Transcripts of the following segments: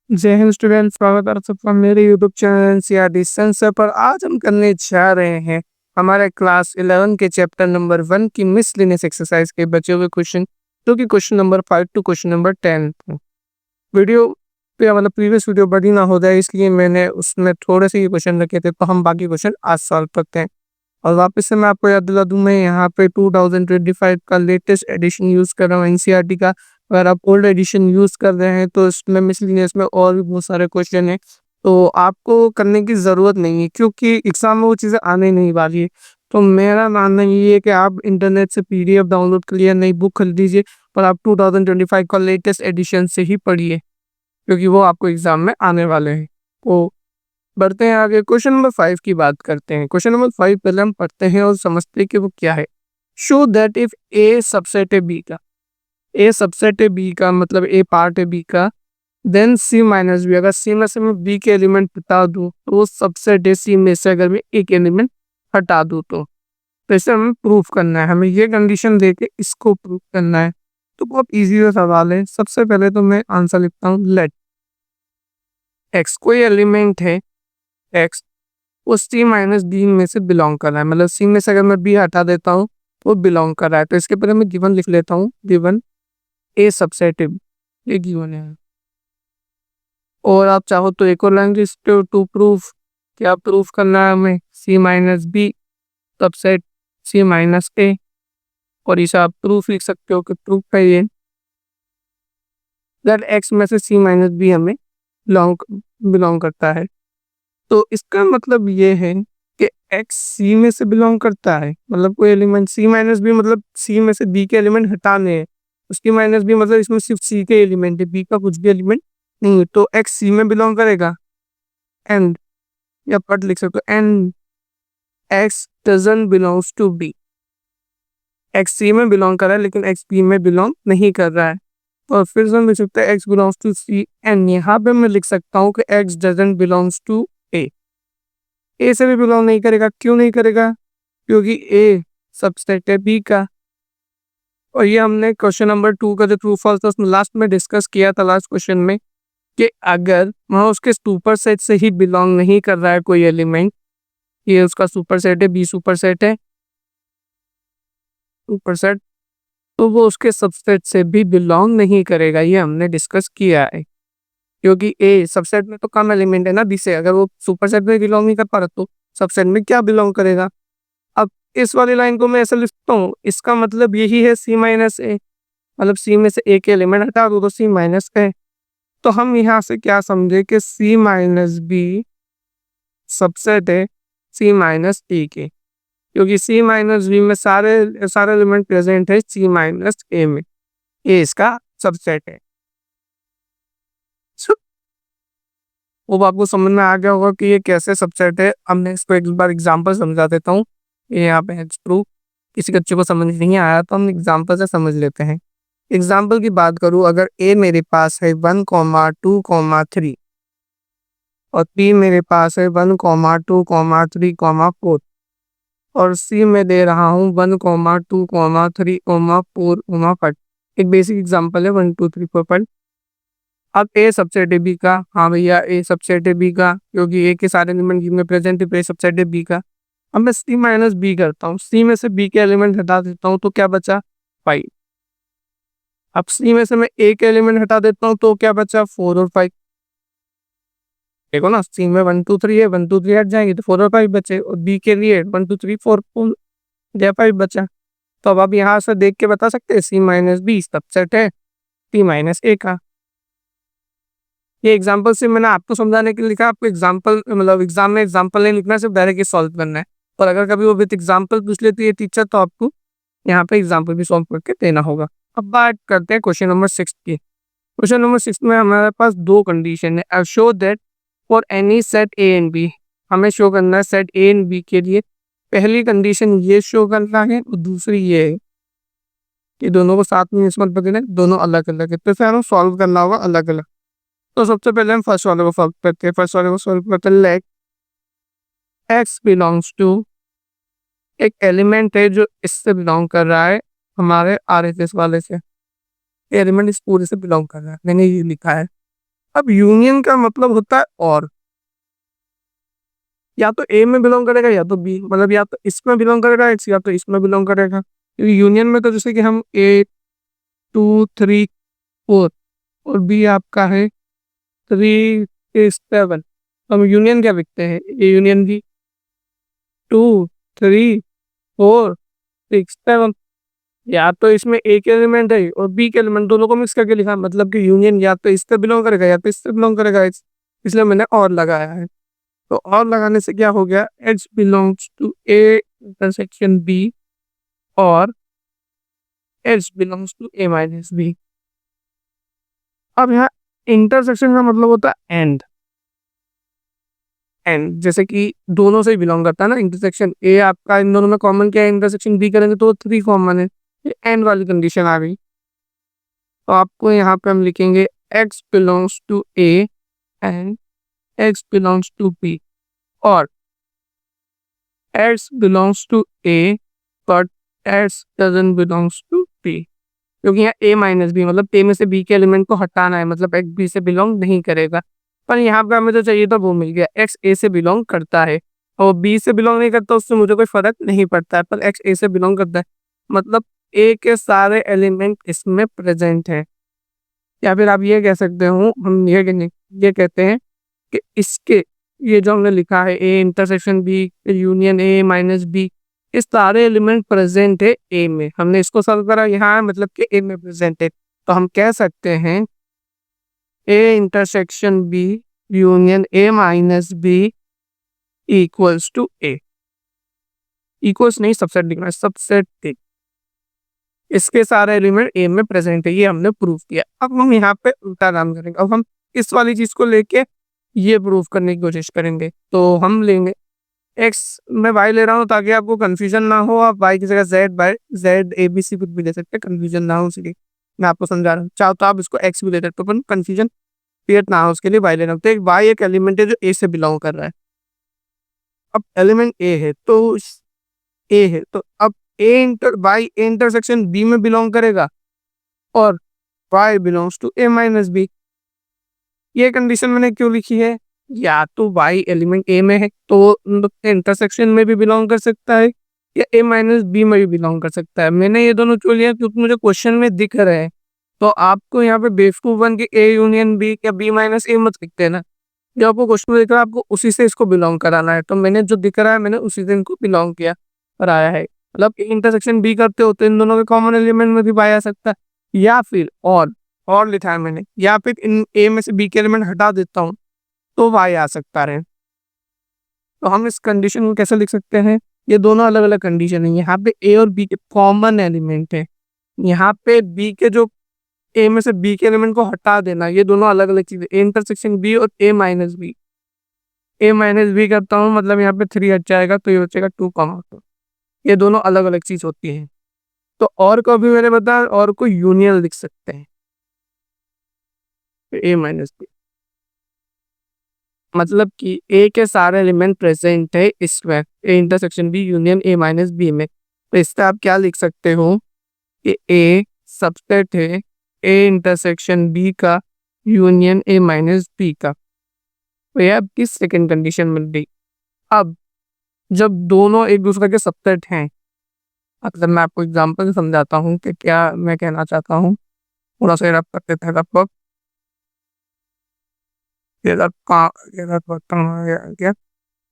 जय हिंद स्टूडेंट, स्वागत है आप सबका मेरे यूट्यूब चैनल एनसीईआरटी सेंसर पर। आज हम करने जा रहे हैं हमारे क्लास 11 के चैप्टर नंबर 1 की मिसलिनियस एक्सरसाइज के बचे हुए क्वेश्चन, जो कि question number 5 to question number 10 थे। वीडियो पे मतलब प्रीवियस वीडियो बड़ी ना हो जाए, इसलिए मैंने उसमें थोड़े से ही क्वेश्चन रखे थे, तो हम बाकी क्वेश्चन आज सॉल्व करते हैं। और वापस से मैं आपको याद दिला दूं, मैं यहाँ पे 2025 का लेटेस्ट एडिशन यूज़ कर रहा हूँ एनसीईआरटी का। अगर आप ओल्ड एडिशन यूज़ कर रहे हैं तो इसमें मिसलिनियस में और भी बहुत सारे क्वेश्चन हैं, तो आपको करने की ज़रूरत नहीं है, क्योंकि एग्ज़ाम में वो चीज़ें आने नहीं वाली है। तो मेरा मानना ये है कि आप इंटरनेट से पीडीएफ डाउनलोड कर लिया, नई बुक खरीद लीजिए, पर आप 2025 का लेटेस्ट एडिशन से ही पढ़िए, क्योंकि वो आपको एग्ज़ाम में आने वाले हैं। तो बढ़ते हैं आगे, क्वेश्चन नंबर 5 की बात करते हैं। क्वेश्चन नंबर 5 पहले हम पढ़ते हैं और समझते हैं कि वो क्या है। Show that if A subset है बी का, ए सबसेट है बी का मतलब ए पार्ट है बी का, देन सी माइनस बी, अगर सी में से मैं बी के एलिमेंट हटा दूँ तो वो सबसेट है सी में से, अगर मैं एक एलिमेंट हटा दूँ तो इसे हमें प्रूफ करना है, हमें ये कंडीशन दे के इसको प्रूफ करना है। तो बहुत ईजी सा सवाल है। सबसे पहले तो मैं आंसर लिखता हूँ, लेट एक्स कोई एलिमेंट है, एक्स वो सी माइनस डी में से बिलोंग कर रहा है, मतलब सी में से अगर मैं बी हटा देता हूँ वो बिलोंग कर रहा है। तो इसके पहले मैं गिवन लिख लेता हूँ, गिवन ए सबसेट है, ये गिवन है। और आप चाहो तो एक और लाइन टू प्रूफ, क्या प्रूफ करना है हमें, सी माइनस बी सबसेट सी माइनस ए, और इसे आप प्रूफ लिख सकते हो कि प्रूफ है ये दैट एक्स में से सी माइनस बी हमें बिलोंग करता है। तो इसका मतलब ये है कि एक्स सी में से बिलोंग करता है, मतलब कोई एलिमेंट सी माइनस बी, मतलब सी में से बी के एलिमेंट हटाने हैं, उसकी माइनस बी मतलब इसमें सिर्फ सी के एलिमेंट है, बी का कुछ भी एलिमेंट नहीं है, तो एक्स सी में बिलोंग करेगा। एंड या पट लिख सकते हो, and x doesn't belongs to B, x C में बिलोंग कर रहा है लेकिन एक्स बी में बिलोंग नहीं कर रहा है। और फिर से हम लिख सकते हैं X belongs to C, and यहाँ पे मैं लिख सकता हूँ कि X doesn't belongs to A, A से भी बिलोंग नहीं करेगा। क्यों नहीं करेगा? क्योंकि ए सबसेट है बी का। और ये हमने क्वेश्चन नंबर 2 का जो ट्रू फॉल्स था उसमें लास्ट में डिस्कस किया था, लास्ट क्वेश्चन में, कि अगर वहाँ उसके सुपर सेट से ही बिलोंग नहीं कर रहा है कोई एलिमेंट, ये उसका सुपर सेट है, बी सुपर सेट है, सुपर सेट, तो वो उसके सबसेट से भी बिलोंग नहीं करेगा, ये हमने डिस्कस किया है। क्योंकि ए सबसेट में तो कम एलिमेंट है ना बी से, अगर वो सुपर सेट में बिलोंग नहीं कर पा रहा तो सबसेट में क्या बिलोंग करेगा। अब इस वाली लाइन को मैं ऐसे लिखता हूँ, इसका मतलब यही है सी माइनस ए, मतलब सी में से ए के एलिमेंट हटा दो तो सी माइनस ए। तो हम यहाँ से क्या समझे कि सी माइनस बी सबसेट है सी माइनस ए के, क्योंकि सी माइनस बी में सारे सारे एलिमेंट प्रेजेंट है सी माइनस ए में, ये इसका सबसेट है। So, वो आपको समझ में आ गया होगा कि ये कैसे सबसेट है। अब मैं इसको एक बार एग्जांपल समझा देता हूँ। ये यहाँ पे है प्रूफ, किसी बच्चे को समझ नहीं आया तो हम एग्जांपल से समझ लेते हैं। एग्जाम्पल की बात करूँ, अगर ए मेरे पास है 1,2,3 और बी मेरे पास है 1,2,3,4, और सी में दे रहा हूँ 1,2,3,4,5। एक बेसिक एग्जाम्पल है 1 2 3 4 5। अब ए सबसेट है बी का, हाँ भैया ए सबसेट है बी का, क्योंकि ए के सारे एलिमेंट में प्रेजेंट है, तो ए सबसेट है बी का। अब मैं सी माइनस बी करता हूँ, सी में से बी के एलिमेंट हटा देता हूँ तो क्या बचा, 5। अब सी में से मैं ए के एलिमेंट हटा देता हूँ तो क्या बचा, 4 और 5। देखो ना, सी में 1 2 3 है, 1 2 3 हट जाएंगे तो 4 और 5 बचे, और बी के लिए 1 2 3 4 4 5 बचा। तो अब आप यहाँ से देख के बता सकते हैं सी माइनस बी सबसेट है सी माइनस ए का। ये एग्जाम्पल से मैंने आपको समझाने के लिए लिखा, आपको एग्जाम्पल मतलब एग्जाम में एग्जाम्पल नहीं लिखना, सिर्फ डायरेक्ट सॉल्व करना है। और अगर कभी वो विद एग्जाम्पल पूछ लेती है टीचर तो आपको यहाँ पे एग्जाम्पल भी सॉल्व करके देना होगा। अब बात करते हैं क्वेश्चन नंबर 6 की। क्वेश्चन नंबर 6 में हमारे पास दो कंडीशन है। Show that for any set A and B, हमें शो करना है सेट ए एंड बी के लिए। पहली कंडीशन ये शो करना है और दूसरी ये है कि दोनों को साथ में इसमें देना, दोनों अलग अलग है, तो फिर हमें सॉल्व करना होगा अलग अलग। तो सबसे पहले हम फर्स्ट वाले को सॉल्व करते हैं। फर्स्ट वाले को सॉल्व करते हैं, लेट एक्स बिलोंग्स टू, एक एलिमेंट है जो इससे बिलोंग कर रहा है, हमारे आर एस एस वाले से, एलिमेंट इस पूरे से बिलोंग कर रहा है, मैंने ये लिखा है। अब यूनियन का मतलब होता है और, या तो ए में बिलोंग करेगा या तो बी, मतलब या तो इसमें बिलोंग करेगा एक्स, या तो इसमें बिलोंग करेगा। क्योंकि यूनियन में तो जैसे कि हम 8 2 3 4 और बी आपका है 3 7, हम यूनियन क्या लिखते हैं, ए यूनियन बी, 2 3 4 6 7। या तो इसमें एक एलिमेंट है और बी के एलिमेंट दोनों को मिक्स करके लिखा, मतलब कि यूनियन या तो इससे बिलोंग करेगा या तो इससे बिलोंग करेगा, इसलिए मैंने और लगाया है। तो और लगाने से क्या हो गया, H belongs to A intersection B और H belongs to A minus B. अब यहाँ इंटरसेक्शन का मतलब होता है एंड, एंड जैसे कि दोनों से बिलोंग करता है ना इंटरसेक्शन, ए आपका इन दोनों में कॉमन क्या है, इंटरसेक्शन बी करेंगे तो 3 कॉमन है, ये एंड वाली कंडीशन आ गई। तो आपको यहाँ पे हम लिखेंगे x belongs to A and x belongs to B, और x belongs to A but x doesn't belongs to B. क्योंकि यहाँ a माइनस बी मतलब a में से b के एलिमेंट को हटाना है, मतलब x b से बिलोंग नहीं करेगा। पर यहाँ पे हमें जो चाहिए था वो मिल गया, x a से बिलोंग करता है और b से बिलोंग नहीं करता, उससे मुझे कोई फर्क नहीं पड़ता है, पर x a से बिलोंग करता है, मतलब a के सारे एलिमेंट इसमें प्रेजेंट है। या फिर आप ये कह सकते हो, हम ये कहते हैं कि इसके, ये जो हमने लिखा है A intersection B union A minus B, इस सारे एलिमेंट प्रेजेंट है ए में, हमने इसको सॉल्व करा, यहाँ मतलब कि ए में प्रेजेंट है, तो हम कह सकते हैं A intersection B union A minus B equals to A. Equals नहीं, सबसेट लिखना है, सबसेट ए, इसके सारे एलिमेंट ए में प्रेजेंट है, ये हमने प्रूव किया। अब हम यहाँ पे उल्टा काम करेंगे, अब हम इस वाली चीज को लेके ये प्रूव करने की कोशिश करेंगे। तो हम लेंगे एक्स, मैं वाई ले रहा हूँ ताकि आपको कंफ्यूजन ना हो, आप वाई की जगह Z by Z A B C कुछ भी ले सकते हैं, कंफ्यूजन ना हो इसलिए मैं आपको समझा रहा हूँ। चाहो तो आप इसको एक्स भी ले सकते हो, पर कंफ्यूजन क्रिएट ना हो उसके लिए वाई ले रहा हूँ। तो एक वाई एक एलिमेंट है जो ए से बिलोंग कर रहा है। अब एलिमेंट ए है तो ए है, तो अब A inter Y A intersection B में बिलोंग करेगा और y belongs to A minus B. ये कंडीशन मैंने क्यों लिखी है, या तो y एलिमेंट a में है तो इंटरसेक्शन में भी बिलोंग कर सकता है, या a माइनस बी में भी बिलोंग कर सकता है। मैंने ये दोनों क्यों लिया, क्योंकि मुझे क्वेश्चन में दिख रहे हैं। तो आपको यहाँ पे बेवकूफ बन के a यूनियन b या b माइनस ए मत लिखते ना, जो आपको क्वेश्चन में दिख रहा है आपको उसी से इसको बिलोंग कराना है। तो मैंने जो दिख रहा है मैंने उसी से इनको बिलोंग किया और आया है, मतलब इंटरसेक्शन बी करते हो तो इन दोनों के कॉमन एलिमेंट में भी पाया सकता है, या फिर और लिखा है मैंने, या फिर इन ए में से बी के एलिमेंट हटा देता हूँ तो वाई आ सकता है। तो हम इस कंडीशन को कैसे लिख सकते हैं, ये दोनों अलग अलग कंडीशन है, यहाँ पे ए और बी के कॉमन एलिमेंट है, यहाँ पे बी के जो ए में से बी के एलिमेंट को हटा देना, ये दोनों अलग अलग चीजें, ए इंटरसेक्शन बी और ए माइनस बी। ए माइनस बी करता हूँ मतलब यहाँ पे 3 हट जाएगा तो ये बचेगा 2 ये दोनों अलग अलग चीज होती है। तो और को भी मैंने बताया, और को यूनियन लिख सकते हैं ए माइनस बी, मतलब कि ए के सारे एलिमेंट प्रेजेंट है इसमें, A intersection B union A minus B में। तो इससे आप क्या लिख सकते हो कि ए सबसेट है ए इंटरसेक्शन बी का यूनियन ए माइनस बी का। तो यह आपकी सेकेंड कंडीशन मिल गई। अब जब दोनों एक दूसरे के सबसेट हैं, मतलब मैं आपको एग्जांपल से समझाता हूँ कि क्या मैं कहना चाहता हूँ, थोड़ा सा रब करते थे लगभग क्या।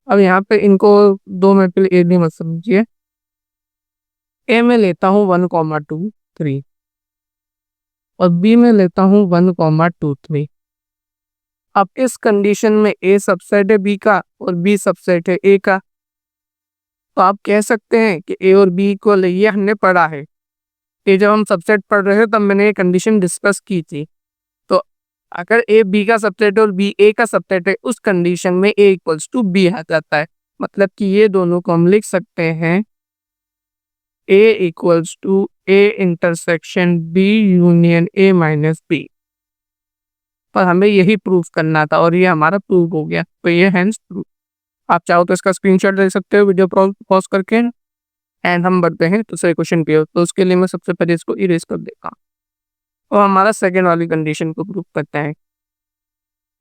अब यहाँ पे इनको दो में पहले ए भी मत समझिए, ए में लेता हूँ 1 2 3 और बी में लेता हूँ 1 2 3। अब इस कंडीशन में ए सबसेट है बी का और बी सबसेट है ए का, तो आप कह सकते हैं कि ए और बी इक्वल है, ये हमने पढ़ा है। ये जब हम सबसेट पढ़ रहे थे तब मैंने ये कंडीशन डिस्कस की थी। तो अगर ए बी का सबसेट है और बी ए का सबसेट है, उस कंडीशन में ए इक्वल्स टू बी आ जाता है, मतलब कि ये दोनों को हम लिख सकते हैं A equals to A intersection B union A minus B. पर हमें यही प्रूफ करना था और ये हमारा प्रूफ हो गया, तो ये हैंस प्रूफ। आप चाहो तो इसका स्क्रीनशॉट ले सकते हो वीडियो पॉज करके, एंड हम बढ़ते हैं दूसरे क्वेश्चन पे। तो उसके लिए मैं सबसे पहले इसको इरेज कर देता हूँ और हमारा सेकेंड वाली कंडीशन को प्रूफ करते हैं।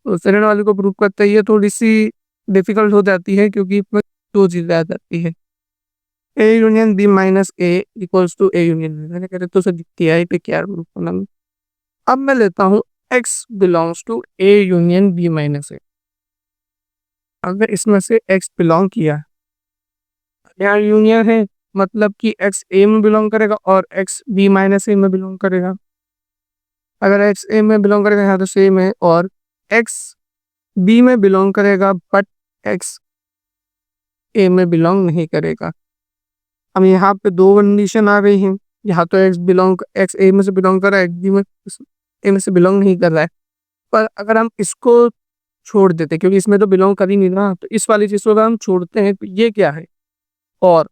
तो सेकंड वाली को प्रूव करते ही ये थोड़ी सी डिफिकल्ट हो जाती है क्योंकि इसमें दो चीजें आ जाती है। A union B minus A equals to A union B, मैंने कहते तो सर दिया ही पे क्या प्रूव करना। अब मैं लेता हूँ x belongs to A union B minus A. अगर इसमें से x बिलोंग किया, यहाँ यूनियन है मतलब कि x a में बिलोंग करेगा और x b माइनस ए में बिलोंग करेगा। अगर x a में बिलोंग करेगा यहाँ तो सेम है, और x b में बिलोंग करेगा बट x a में बिलोंग नहीं करेगा। अब यहाँ पे दो कंडीशन आ गई हैं, यहाँ तो x a में से बिलोंग कर रहा है, x b में a में से बिलोंग नहीं कर रहा है। पर अगर हम इसको छोड़ देते क्योंकि इसमें तो बिलोंग कर ही नहीं रहा, तो इस वाली चीज को अगर हम छोड़ते हैं तो ये क्या है, और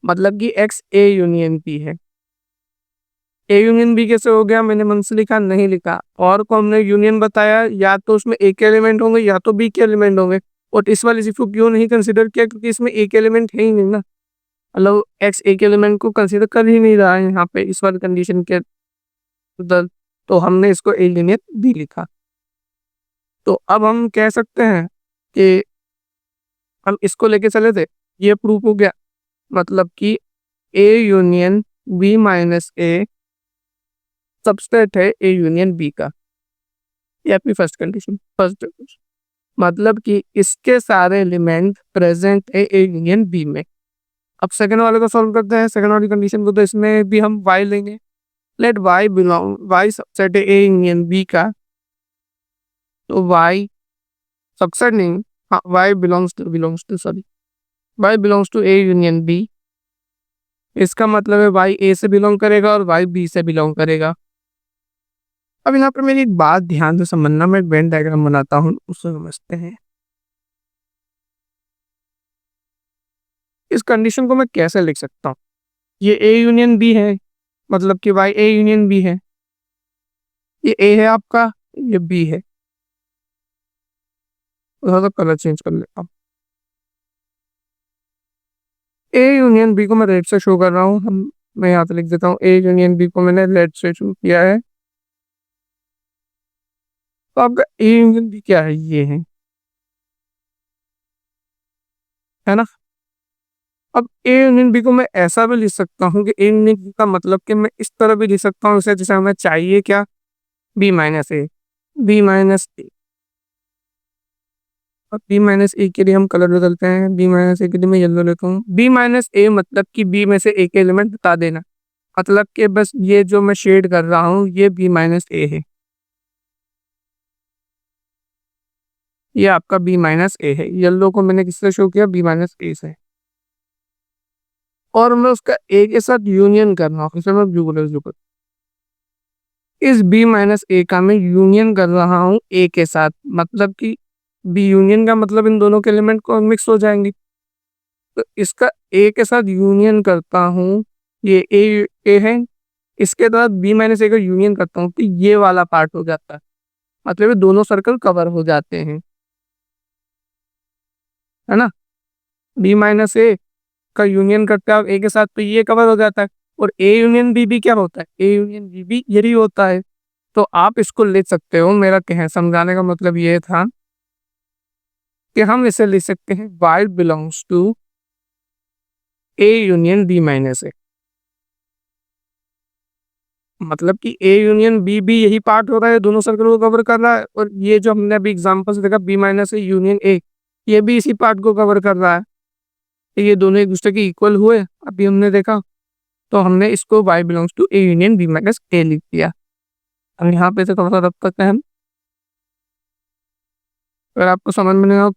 मतलब कि एक्स ए यूनियन बी है। ए यूनियन बी कैसे हो गया, मैंने मन से लिखा नहीं लिखा, और को हमने यूनियन बताया या तो उसमें ए के एलिमेंट होंगे या तो बी के एलिमेंट होंगे। और इस वाली चीज को क्यों नहीं कंसिडर किया, क्योंकि इसमें ए के एलिमेंट है ही नहीं ना, मतलब एक्स ए के एलिमेंट को कंसिडर कर ही नहीं रहा है यहाँ पे इस वाली कंडीशन के अंदर, तो हमने इसको ए यूनियन बी लिखा। तो अब हम कह सकते हैं कि हम इसको लेके चले थे, ये प्रूफ हो गया, मतलब कि A union B minus A subset है ए यूनियन बी का। ये आपकी फर्स्ट कंडीशन, फर्स्ट मतलब कि इसके सारे एलिमेंट प्रेजेंट है ए यूनियन बी में। अब सेकंड वाले को सॉल्व करते हैं, सेकंड वाली कंडीशन को, तो इसमें भी हम y लेंगे। लेट y सबसेट है ए यूनियन बी का, तो y सबसेट नहीं, हाँ y belongs to A union B. इसका मतलब है y a से बिलोंग करेगा और y b से बिलोंग करेगा। अब यहाँ पर मेरी एक बात ध्यान से समझना, मैं एक वेन डायग्राम बनाता हूँ उससे समझते हैं इस कंडीशन को मैं कैसे लिख सकता हूँ। ये ए यूनियन बी है, मतलब कि y ए यूनियन बी है, ये ए है आपका, ये बी है। थोड़ा सा कलर चेंज कर लेता हूँ। ए यूनियन बी को मैं रेड से शो कर रहा हूँ, मैं यहाँ पे लिख देता हूँ ए यूनियन बी को मैंने रेड से शो किया है। तो आपका ए यूनियन बी क्या है, ये है ना। अब ए यूनियन बी को मैं ऐसा भी लिख सकता हूँ कि ए यूनियन बी का मतलब कि मैं इस तरह भी लिख सकता हूँ इसे, जैसे हमें चाहिए क्या, बी माइनस ए, बी माइनस ए। अब बी माइनस ए के लिए हम कलर बदलते हैं, बी माइनस ए के लिए मैं येलो लेता हूँ। बी माइनस ए मतलब कि बी में से ए के एलिमेंट बता देना, मतलब कि बस ये जो मैं शेड कर रहा हूँ ये बी माइनस ए है, ये आपका बी माइनस ए है। येलो को मैंने किससे शो किया, बी माइनस ए से, और मैं उसका ए के साथ यूनियन कर रहा हूँ, इसे मैं ब्लू कलर जो कर, इस बी माइनस ए का मैं यूनियन कर रहा हूँ ए के साथ, मतलब कि बी यूनियन का मतलब इन दोनों के एलिमेंट को मिक्स हो जाएंगे। तो इसका ए के साथ यूनियन करता हूँ, ये ए है, इसके बाद बी माइनस ए का यूनियन करता हूँ तो ये वाला पार्ट हो जाता है, मतलब ये दोनों सर्कल कवर हो जाते हैं, है ना। बी माइनस ए का यूनियन करते हैं ए के साथ तो ये कवर हो जाता है, और ए यूनियन बी भी क्या होता है, ए यूनियन बी भी यही होता है। तो आप इसको लिख सकते हो, मेरा कह समझाने का मतलब ये था कि हम इसे लिख सकते हैं y belongs to A union B minus A, मतलब कि ए यूनियन बी भी यही पार्ट हो रहा है, दोनों सर्कल को कवर कर रहा है, और ये जो हमने अभी एग्जांपल से देखा B minus A union A, ये भी इसी पार्ट को कवर कर रहा है। तो ये दोनों एक दूसरे के इक्वल हुए अभी हमने देखा, तो हमने इसको y belongs to A union B minus A लिख दिया। अब यहाँ पे से थोड़ा सा रब करते हैं हम, अगर आपको समझ में नहीं आया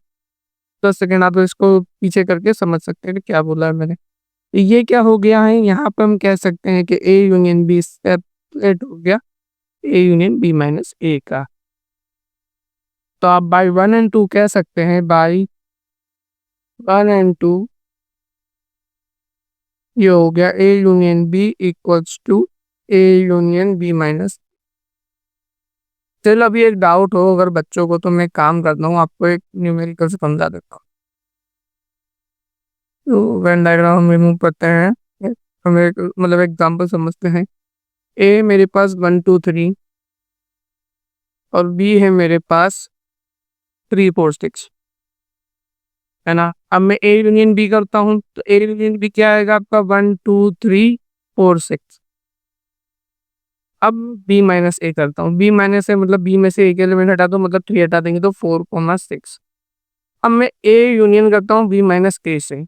10 सेकेंड आप इसको पीछे करके समझ सकते हैं कि क्या बोला है मैंने। तो ये क्या हो गया है, यहाँ पे हम कह सकते हैं कि ए यूनियन बी सेपरेट हो गया ए यूनियन बी माइनस ए का। तो आप बाई 1 और 2 कह सकते हैं, बाई 1 और 2 ये हो गया A union B equals to A union B minus. चलो अभी एक डाउट हो अगर बच्चों को, तो मैं काम करता हूँ, आपको एक न्यूमेरिकल से समझा देता हूँ। तो वेन डायग्राम हम रिमूव करते हैं, हम एक मतलब एग्जांपल समझते हैं। ए मेरे पास 1 2 3 और बी है मेरे पास 3 4 6 है ना। अब मैं ए यूनियन बी करता हूँ तो ए यूनियन बी क्या आएगा आपका 1 2 3 4 6। अब बी माइनस ए करता हूँ, बी माइनस ए मतलब बी में से एक एलिमेंट हटा दो मतलब 3 हटा देंगे तो 4 6। अब मैं ए यूनियन करता हूँ बी माइनस ए से,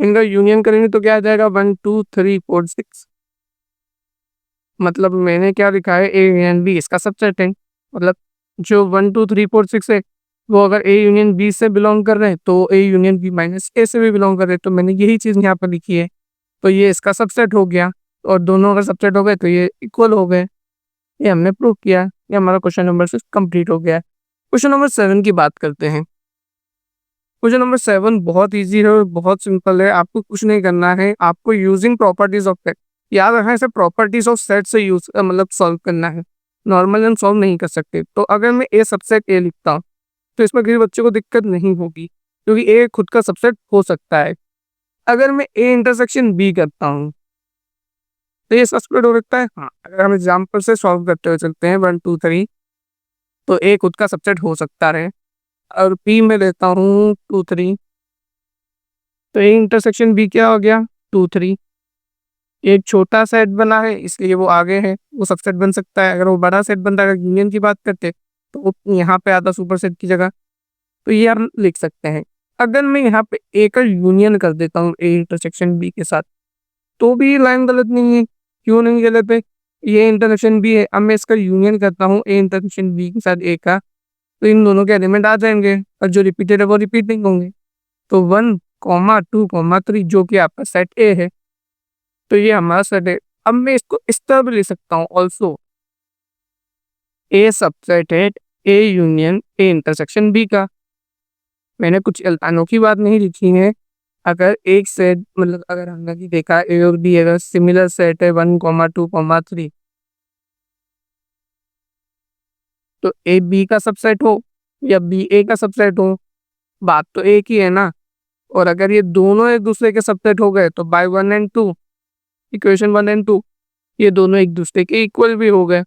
इनका यूनियन करेंगे तो क्या आ जाएगा 1 2 3 4 6। मतलब मैंने क्या लिखा है ए यूनियन बी इसका सबसेट है। मतलब जो 1 2 3 4 6 है वो अगर ए यूनियन बी से बिलोंग कर रहे हैं तो ए यूनियन बी माइनस ए से भी बिलोंग कर रहे हैं, तो मैंने यही चीज़ यहाँ पर लिखी है। तो ये इसका सबसेट हो गया और दोनों अगर सबसेट हो गए तो ये इक्वल हो गए। ये हमने प्रूव किया, ये हमारा क्वेश्चन नंबर 6 कंप्लीट हो गया है। क्वेश्चन नंबर 7 की बात करते हैं। क्वेश्चन नंबर 7 बहुत इजी है और बहुत सिंपल है। आपको कुछ नहीं करना है, आपको यूजिंग प्रॉपर्टीज ऑफ सेट, याद रखना इसे प्रॉपर्टीज ऑफ सेट से यूज मतलब सॉल्व करना है। नॉर्मल हम सॉल्व नहीं कर सकते। तो अगर मैं ए सबसेट ए लिखता हूँ तो इसमें किसी बच्चे को दिक्कत नहीं होगी क्योंकि ए खुद का सबसेट हो सकता है। अगर मैं ए इंटरसेक्शन बी करता हूँ तो ये सबसेट हो सकता है। हाँ, अगर हम एग्जाम्पल से सॉल्व करते हुए चलते हैं 1 2 3 तो ए खुद का सबसेट हो सकता है। और बी में लेता हूँ 2 3 तो ए इंटरसेक्शन बी क्या हो गया 2 3। एक छोटा सेट बना है इसलिए वो आगे है, वो सबसेट बन सकता है। अगर वो बड़ा सेट बनता है, अगर यूनियन की बात करते तो वो यहाँ पे आता सुपर सेट की जगह। तो ये हम लिख सकते हैं। अगर मैं यहाँ पे ए का यूनियन कर देता हूँ ए इंटरसेक्शन बी के साथ तो भी लाइन गलत नहीं है। क्यों नहीं गलत है? ये इंटरसेक्शन बी है, अब मैं इसका यूनियन करता हूँ ए इंटरसेक्शन बी के साथ ए का, तो इन दोनों के एलिमेंट आ जाएंगे और जो रिपीटेड है वो रिपीटिंग होंगे। तो 1 2 3 जो कि आपका सेट ए है, तो ये हमारा सेट है। अब मैं इसको इस तरह भी लिख सकता हूँ ऑल्सो ए सबसेट है A union A intersection B का। मैंने कुछ अनोखी बात नहीं लिखी है। अगर एक सेट मतलब अगर हमने भी देखा ए और बी अगर सिमिलर सेट है 1 2 3 तो ए बी का सबसेट हो या बी ए का सबसेट हो, बात तो एक ही है ना। और अगर ये दोनों एक दूसरे के सबसेट हो गए तो बाय 1 and 2 इक्वेशन 1 and 2 ये दोनों एक दूसरे के इक्वल भी हो गए।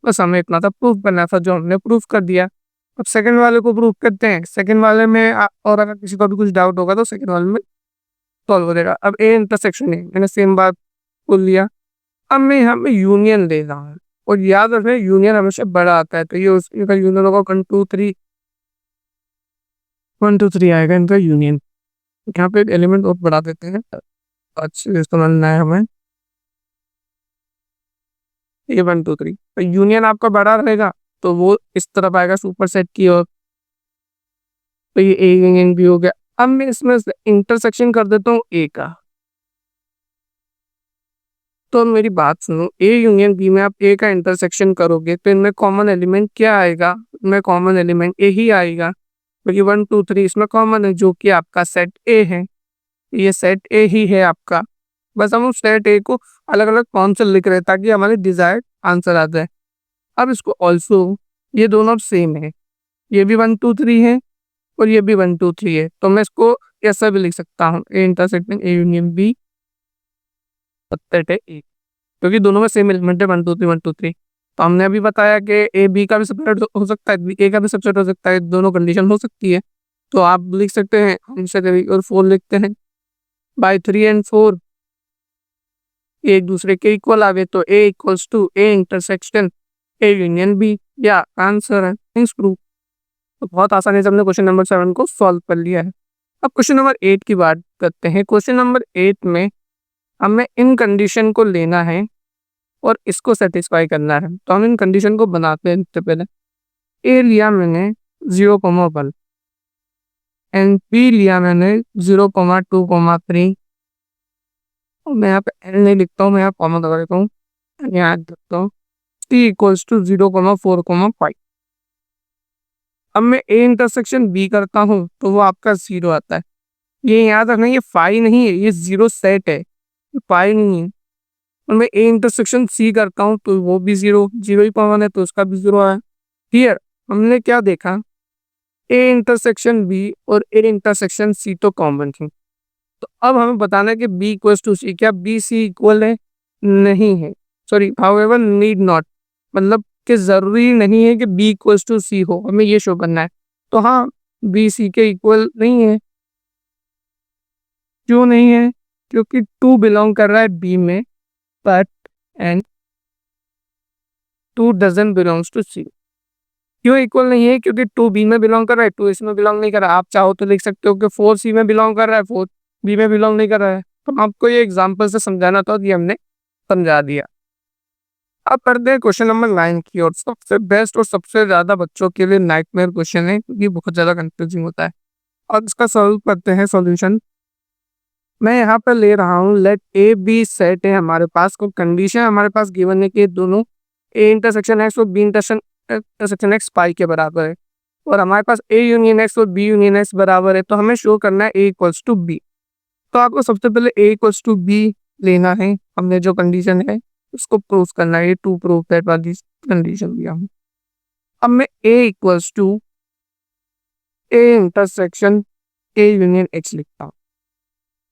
बस हमें इतना था प्रूफ करना था जो हमने प्रूफ कर दिया। अब सेकंड वाले को प्रूफ करते हैं। सेकंड वाले में और अगर किसी को भी कुछ डाउट होगा तो सेकंड वाले में सॉल्व हो जाएगा। अब ए इंटरसेक्शन है, मैंने सेम बात बोल लिया। अब मैं यहाँ पे यूनियन ले रहा हूँ और याद रखें यूनियन हमेशा बड़ा आता है, तो ये इनका यूनियन होगा 1 2 3 आएगा इनका यूनियन। यहाँ पे एक एलिमेंट और बढ़ा देते हैं, अच्छे समझना है हमें। ये 1 2 3 तो यूनियन आपका बड़ा रहेगा तो वो इस तरफ आएगा सुपर सेट की ओर। तो ये ए यूनियन भी हो गया। अब मैं इसमें इंटरसेक्शन कर देता हूँ ए का। तो मेरी बात सुनो, ए यूनियन बी में आप ए का इंटरसेक्शन करोगे तो इनमें कॉमन एलिमेंट क्या आएगा? इनमें कॉमन एलिमेंट ए ही आएगा क्योंकि 1 2 3 इसमें कॉमन है जो कि आपका सेट ए है। ये सेट ए ही है आपका। बस हम उस सेट ए को अलग अलग फॉर्म से लिख रहे हैं ताकि हमारे डिजायर्ड आंसर आ जाए। अब इसको ऑल्सो ये दोनों सेम है, ये भी 1 2 3 है और ये भी 1 2 3 है, तो मैं इसको ऐसा भी लिख सकता हूँ A intersecting A union B set है ए, क्योंकि दोनों में सेम एलिमेंट है 1 2 3 तो हमने अभी बताया कि ए बी का भी सबसेट हो सकता है, बी ए का भी सबसेट हो सकता है, दोनों कंडीशन हो सकती है। तो आप लिख सकते हैं हमसे 3 और 4 लिखते हैं बाय 3 and 4 एक दूसरे के इक्वल आ गए तो A equals to A intersection A union B, या आंसर है थैंक्स प्रूफ। तो बहुत आसानी से हमने क्वेश्चन नंबर 7 को सॉल्व कर लिया है। अब क्वेश्चन नंबर 8 की बात करते हैं। क्वेश्चन नंबर 8 में हमें इन कंडीशन को लेना है और इसको सेटिस्फाई करना है। तो हम इन कंडीशन को बनाते हैं। सबसे पहले ए लिया मैंने 0,1 एंड बी लिया मैंने 0,2,3 और मैं यहाँ पे एल नहीं लिखता हूँ, मैं यहाँ कॉमा लगा देता हूँ, यहाँ लिखता हूँ टी इक्वल्स टू 0,4,5। अब मैं ए इंटरसेक्शन बी करता हूँ तो वो आपका 0 आता है। ये याद रखना ये फाई नहीं है, ये 0 सेट है, फाई नहीं है। और मैं ए इंटरसेक्शन सी करता हूँ तो वो भी 0 ही कॉमन है तो उसका भी 0 आया। हियर हमने क्या देखा, ए इंटरसेक्शन बी और ए इंटरसेक्शन सी तो कॉमन थी। तो अब हमें बताना है कि बी इक्वल्स टू सी, क्या बी सी इक्वल है? नहीं है, सॉरी हाउएवर नीड नॉट, मतलब कि ज़रूरी नहीं है कि बी इक्वल्स टू सी हो, हमें ये शो करना है। तो हाँ, बी सी के इक्वल नहीं है। क्यों नहीं है? क्योंकि 2 बिलॉन्ग कर रहा है बी में, but and 2 doesn't belongs to C. क्यों इक्वल नहीं है? क्योंकि 2 बी में बिलॉन्ग कर रहा है, 2 इसमें बिलॉन्ग नहीं कर रहा है। आप चाहो तो लिख सकते हो कि 4 सी में बिलॉन्ग कर रहा है, 4 बी में बिलॉन्ग नहीं कर रहा है। तो आपको ये एग्जांपल से समझाना था, ये हमने समझा दिया। अब पढ़ते हैं क्वेश्चन नंबर 9 की ओर। सबसे बेस्ट और सबसे ज़्यादा बच्चों के लिए नाइटमेयर क्वेश्चन है, क्योंकि बहुत ज़्यादा कंफ्यूजिंग होता है। अब इसका सॉल्व करते हैं सॉल्यूशन। मैं यहाँ पर ले रहा हूँ लेट ए बी सेट है हमारे पास, को कंडीशन हमारे पास गिवन है कि दोनों ए इंटरसेक्शन एक्स और बी इंटरसेक्शन एक्स पाई के बराबर है, और हमारे पास ए यूनियन एक्स और बी यूनियन एक्स बराबर है। तो हमें शो करना है ए इक्वल्स टू बी। तो आपको सबसे पहले ए इक्वल्स टू बी लेना है। हमने जो कंडीशन है उसको प्रूव करना है, टू प्रूव दैट वाली कंडीशन दिया हूँ। अब मैं A equals to A intersection A union X लिखता हूँ।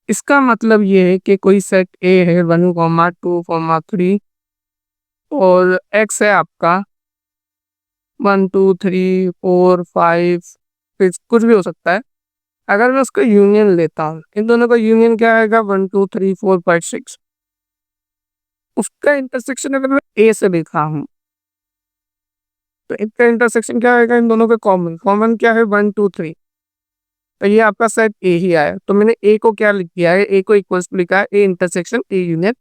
इसका मतलब ये है कि कोई सेट ए है 1,2,3 और एक्स है आपका 1 2 3 4 5, फिर कुछ भी हो सकता है। अगर मैं उसका यूनियन लेता हूँ, इन दोनों का यूनियन क्या आएगा? 1 2 3 4 5 6। उसका इंटरसेक्शन अगर मैं ए से लिखा हूँ, तो इनका इंटरसेक्शन क्या आएगा? इन दोनों का कॉमन कॉमन क्या है? 1 2 3। तो ये आपका सेट ए ही आया। तो मैंने ए को क्या लिख दिया है? ए को इक्वल्स लिखा है ए इंटरसेक्शन ए यूनियन।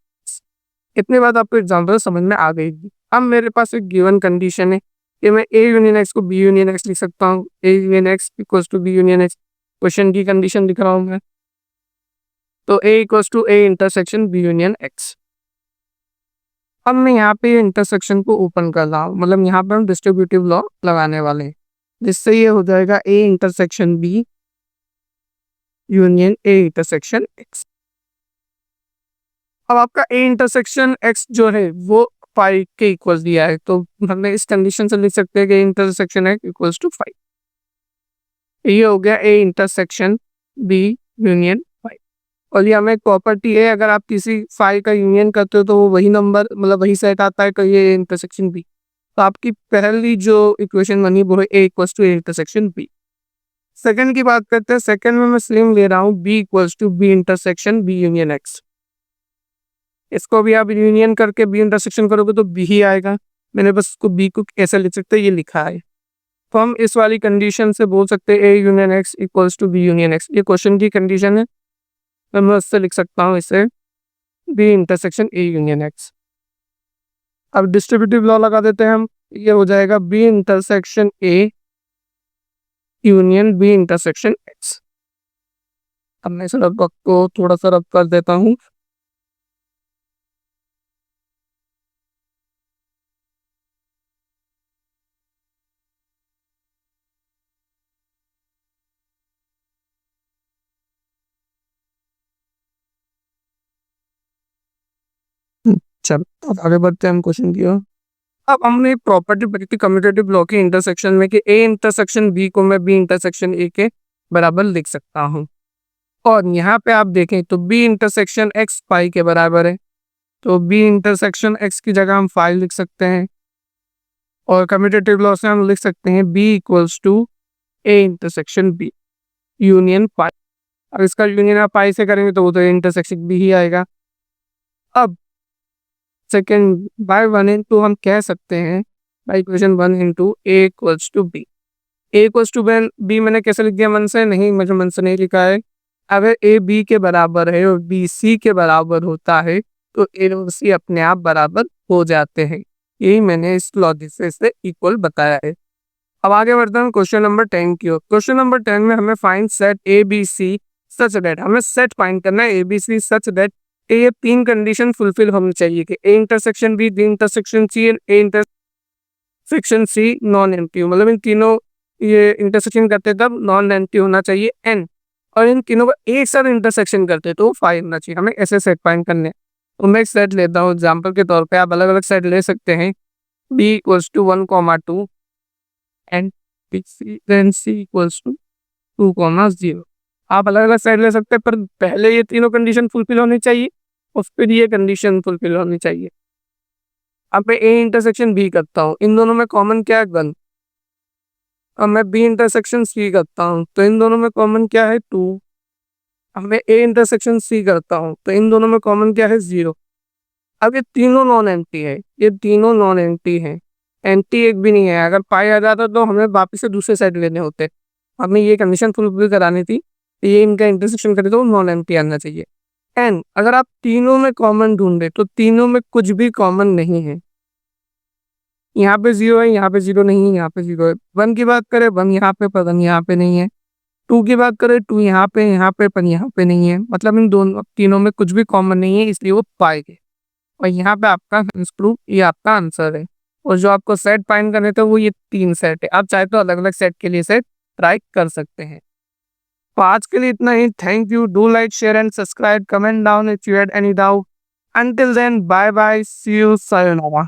इतने बाद आपको एग्जाम्पल समझ में आ गई। अब मेरे पास एक गिवन कंडीशन है कि मैं ए यूनियन एक्स को बी यूनियन एक्स लिख सकता हूँ। A union X equals to B union X, question की कंडीशन लिख रहा हूँ मैं। तो A equals to A intersection B union X. अब मैं यहाँ पे इंटरसेक्शन को ओपन कर रहा हूँ, मतलब यहाँ पे हम डिस्ट्रीब्यूटिव लॉ लगाने वाले हैं, जिससे ये हो जाएगा A intersection B union A intersection X. अब आपका ए इंटरसेक्शन एक्स जो है वो 5 के इक्वल दिया है, तो हमें इस कंडीशन से लिख सकते हैं कि इंटरसेक्शन एक्स इक्वल्स टू 5। ये हो गया ए इंटरसेक्शन बी यूनियन 5। और ये हमें एक प्रॉपर्टी है, अगर आप किसी 5 का यूनियन करते हो तो वो वही नंबर, मतलब वही सेट आता है, तो ये इंटरसेक्शन बी। तो आपकी पहली जो इक्वेशन बनी वो है A equals to A intersection B. Second की बात करते हैं। सेकंड में मैं सेम ले रहा हूँ B equals to B intersection B union X. इसको भी आप यूनियन करके बी इंटरसेक्शन करोगे तो बी ही आएगा। मैंने बस इसको बी को कैसे लिख सकते हैं ये लिखा है। तो हम इस वाली कंडीशन से बोल सकते हैं A union X equals to B union X. ये क्वेश्चन की कंडीशन है, मैं उससे लिख सकता हूँ इसे B intersection A union X. अब डिस्ट्रीब्यूटिव लॉ लगा देते हैं हम। ये हो जाएगा B intersection A union B intersection X. अब मैं इस रब को थोड़ा सा रब कर देता हूँ। चल अब आगे बढ़ते हैं हम क्वेश्चन की ओर। अब हमने प्रॉपर्टी पढ़ी कम्यूटेटिव लॉ के इंटरसेक्शन में कि ए इंटरसेक्शन बी को मैं बी इंटरसेक्शन ए के बराबर लिख सकता हूँ। और यहाँ पे आप देखें तो बी इंटरसेक्शन एक्स पाई के बराबर है, तो बी इंटरसेक्शन एक्स की जगह हम 5 लिख सकते हैं। और कम्यूटेटिव लॉ से हम लिख सकते हैं B equals to A intersection B union pi. अब इसका यूनियन आप पाई से करेंगे तो वो तो इंटरसेक्शन बी ही आएगा। अब सेकेंड बाय 1 into हम कह सकते हैं by equation 1 into A equals to B. A equals to B मैंने कैसे लिख दिया? मन से नहीं, मुझे मन से नहीं लिखा है। अगर ए बी के बराबर है और बी सी के बराबर होता है तो ए और सी अपने आप बराबर हो जाते हैं। यही मैंने इस लॉजिक से इसे इक्वल बताया है। अब आगे बढ़ते हैं क्वेश्चन नंबर 10 की ओर। क्वेश्चन नंबर 10 में हमें find set A B C such that, हमें सेट फाइंड करना है ए बी सी सच दैट ये 3 कंडीशन फुलफिल होनी चाहिए कि A intersection B intersection C and A intersection C non empty. मतलब इन तीनों ये इंटरसेक्शन करते तब नॉन एम्प्टी होना चाहिए एन, और इन तीनों का एक साथ इंटरसेक्शन करते तो 5 होना चाहिए। हमें ऐसे सेट फाइंड करने। तो मैं एक सेट लेता हूँ एग्जाम्पल के तौर पे, आप अलग अलग सेट ले सकते हैं। B equals to 1, 2 and C equals to 2, 0। आप अलग अलग सेट ले सकते हैं, पर पहले ये तीनों कंडीशन फुलफिल होनी चाहिए और फिर ये कंडीशन फुलफिल होनी चाहिए। अब मैं ए इंटरसेक्शन बी करता हूँ, इन दोनों में कॉमन क्या है 1। अब मैं बी इंटरसेक्शन सी करता हूँ तो इन दोनों में कॉमन क्या है 2। अब मैं ए इंटरसेक्शन सी करता हूँ तो इन दोनों में कॉमन क्या है 0। अब ये तीनों नॉन एम्प्टी है, ये तीनों नॉन एम्प्टी है, एंटी एक भी नहीं है। अगर पाई आ जाता तो हमें वापस से दूसरे साइड लेने होते, हमें ये कंडीशन फुलफिल करानी थी, ये इनका इंटरसेक्शन करे तो नॉन एम्प्टी आना चाहिए। एंड अगर आप तीनों में कॉमन ढूंढे तो तीनों में कुछ भी कॉमन नहीं है, यहाँ पे 0 है, यहाँ पे 0 नहीं है, यहाँ पे 0 है। 1 की बात करें 1 यहाँ पे पर 1 यहाँ पे नहीं है। 2 की बात करें 2 यहाँ पे पर यहाँ पे नहीं है। मतलब इन दोनों तीनों में कुछ भी कॉमन नहीं है, इसलिए वो पाए गए। और यहाँ पे आपका प्रूफ, ये आपका आंसर है। और जो आपको सेट फाइंड करने थे वो ये 3 सेट है। आप चाहे तो अलग अलग सेट के लिए सेट ट्राई कर सकते हैं। तो आज के लिए इतना ही। Thank you. Do like share and subscribe, comment down if you had any doubt. Until then bye bye, see you, sayonara.